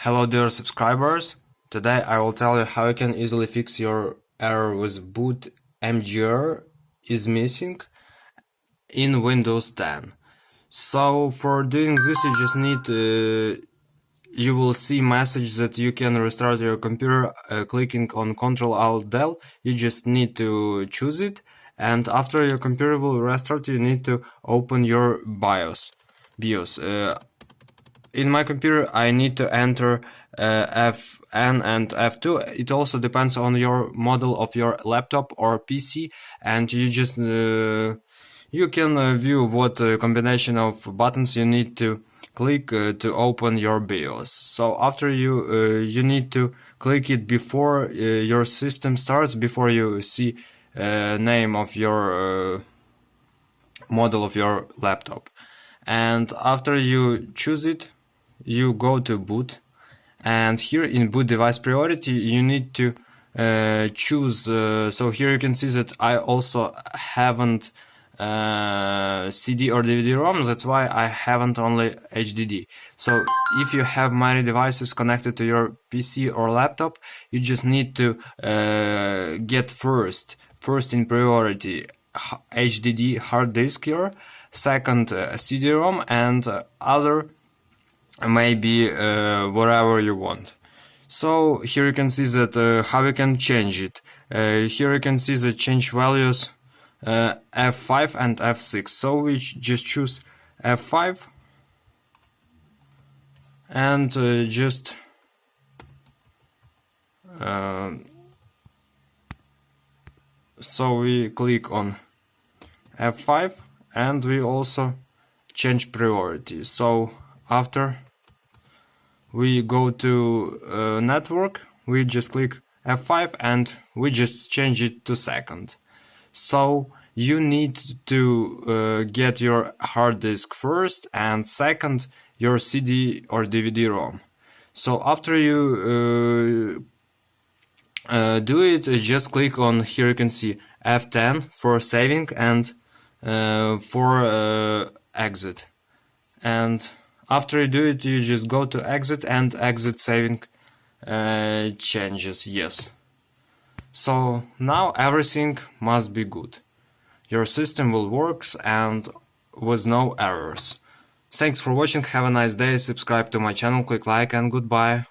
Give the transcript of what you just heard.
Hello dear subscribers, today I will tell you how you can easily fix your error with Bootmgr is missing in Windows 10. So for doing this you just need you will see message that you can restart your computer clicking on Ctrl-Alt-Del. You just need to choose it, and after your computer will restart you need to open your BIOS. In my computer I need to enter Fn and F2. It also depends on your model of your laptop or PC, and you just you can view what combination of buttons you need to click to open your BIOS. So after you need to click it before your system starts, before you see name of your model of your laptop. And after you choose it, you go to boot, and here in boot device priority you need to choose, so here you can see that I also haven't CD or DVD-ROM, that's why I haven't only HDD. So if you have many devices connected to your PC or laptop, you just need to get first in priority HDD hard disk here, second CD-ROM, and other maybe wherever you want. So here you can see that how you can change it. Here you can see the change values F5 and F6. So we just choose F5 and just so we click on F5 and we also change priority. So after we go to network, we just click F5 and we just change it to second. So you need to get your hard disk first, and second your CD or DVD-ROM. So after you do it, just click on, here you can see F10 for saving and for exit. And after you do it, you just go to exit and exit saving changes, yes. So now everything must be good. Your system will work and with no errors. Thanks for watching, have a nice day, subscribe to my channel, click like, and goodbye.